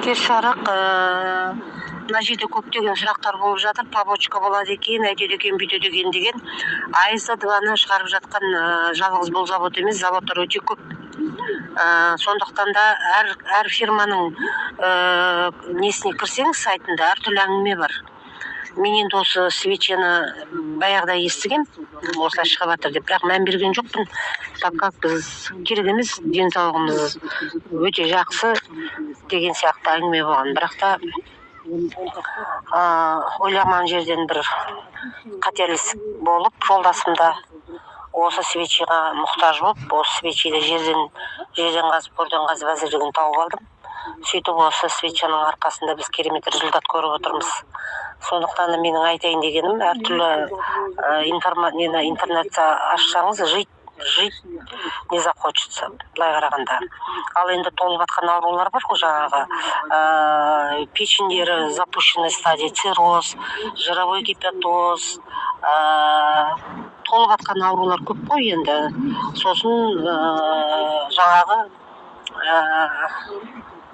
кеш жарық мына жерде көптеген сұрақтар болып жатыр. Побочка болады екен, әйтеді екен, бүйтеді екен деген. АЭС-2-ны шығарып жатқан жалғыз бұл завод емес, заводтар өте көп. Сондықтан да әр фирманың несіне кірсеңіз, сайтында әртүрлі әңгіме бар. Мен енді осы свечені баяғыда естігем, осылай шығып жатыр деп, бірақ мән берген жоқпын, так как біз керек емес, денсаулығымыз өте жақсы деген сияқты әңгіме болған. Бірақ та ойламаған жерден бір қателік болып, жолдасымда осы свечеға мұқтаж болып, осы свечеде жерден қазып, көрден қазып әзірлігін тауып алдым. Сөйтіп осы свечаның арқасында біз керемет результат көріп отырмыз. Сондықтан да менің айтайын дегенім, әртүрлі интернетте ашсаңыз, жить не захочется, былай қарағанда. Ал енді толып жатқан аурулар бар ғой, жаңағы печендері запущенный стадия, цирроз, жировой гепатоз, толып жатқан аурулар көп қой енді. Сосын жаңағы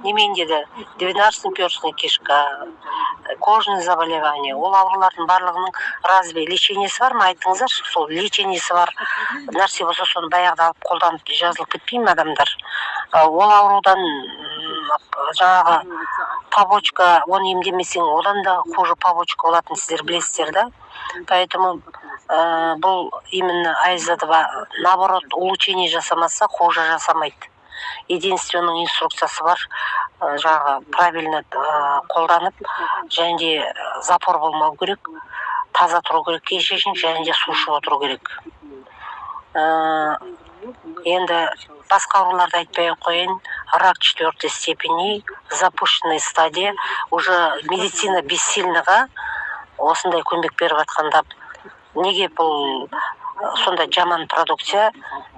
немен деді, 12-перстная кишка, кожные заболевания, ол аурулардың барлығының разве лечениесі бар ма, айтыңыздаршы. Сол лечениесі бар нәрсе болса, соны баяғыда алып қолданып жазылып кетпейді ме адамдар? Ол аурудан жаңағы побочка, оны емдемесең, одан да хуже побочка болатын сіздер білесіздер да. Поэтому бұл именно АЭС-2 наоборот улучшение жасамаса, хуже жасамайды. Единственный инструкциясы бар, жаңағы правильно қолданып, және де запор болмау керек, таза тұру керек кешешін, және де су ішіп отыру керек. Енді басқа ауруларды айтпай қояйын, рак 4-й степени, запущенная стадия, уже медицина бессильныға осындай көмек беріп жатқанда, неге бұл сондай жаман продукция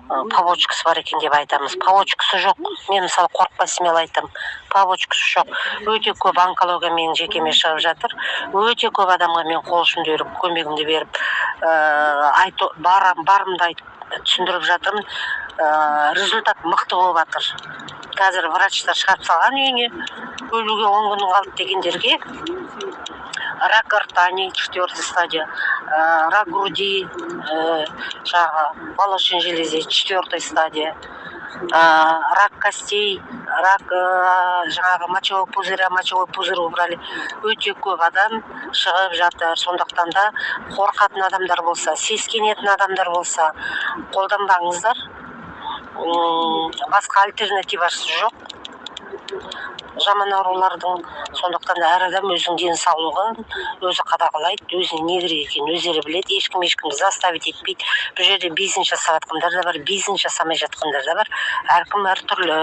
побочкасы бар екен деп айтамыз. Побочкасы жоқ. Мен мысалы қорықпай смело айтам, побочкасы жоқ. Өте көп онкология менің жекеме шығып жатыр. Өте көп адамға мен қол ұшымды беріп, көмегімді беріп, барымды айтып, түсіндіріп жатырмын. Результат мықты болып жатыр. Қазір врачтар шығарып салған үйіне, өлуге 10 күн қалды дегендерге рак гортани 4-й стадия, рак груди, молочной железы 4-й стадия, рак костей, рак жаңағы мочевой пузырь убрали. Өте көп адам шығып жатыр. Сондықтан да қорқатын адамдар болса, сескенетін адамдар болса, қолданбаңыздар. Басқа альтернативасы жоқ. Жаман аурулардың, сондықтан да әр адам өзінің денсаулығын өзі қадағалайды, өзіне не керек екенін өздері біледі, ешкім заставить етпейді. Бұл жерде бизнес жасап жатқандар да бар, бизнес жасамай жатқандар да бар, әркім әртүрлі.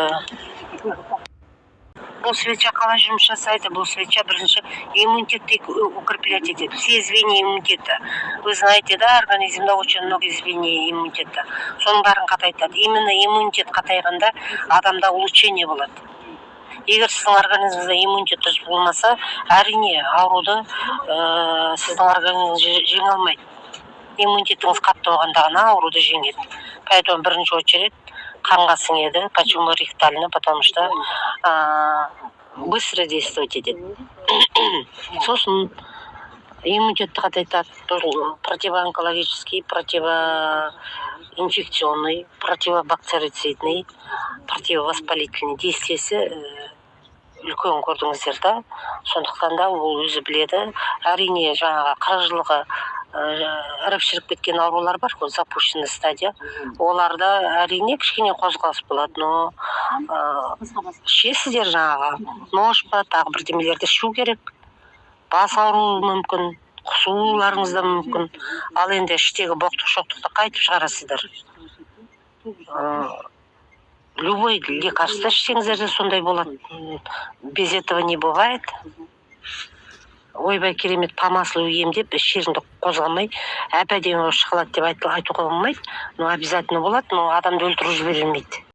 Бұл свеча қалай жұмыс жасайды? Бұл свеча бірінші иммунитетті укреплять етеді, все звенья иммунитета. Вы знаете, да, организмда очень много звенья иммунитета. Соның бәрін қатайтады. Именно иммунитет қатайғанда адамда улучшение болады. Егер сіздің организміңізде иммунитет дұрыс болмаса, әрине ауруды сіздің организміңіз жеңе алмайды. Иммунитетіңіз қатты болғанда ғана ауруды жеңеді. Поэтому бірінші очередь қанға сіңеді. Почему ректально? Потому что быстро действовать етеді. Сосын иммунитетті қатайтады. Противоонкологический, противоинфекционный, противобактерицидный, противовоспалительный действиесі үлкен көрдіңіздер да. Сондықтан да ол өзі біледі. Әрине жаңағы 40 жылғы іріп шіріп кеткен аурулар бар, запущенный стадия. Оларда әрине кішкене қозғалыс болады, но ішесіздер жаңағы нож па, тағы бірдемелерді ішу керек. Бас ауруы мүмкін, құсуларыңыз да мүмкін. Ал енді іштегі боқтық-шоқтықты қайтып шығарасыздар. Любой лекарство ішсеңіздер де сондай болады. Без этого не бывает. Ойбай керемет помаслы емдеп, іш жеріңді қозғалмай, әп-әдемі шығылады деп айтуға болмайды. Но обязательно болады, но адамды өлтіріп жібермейді.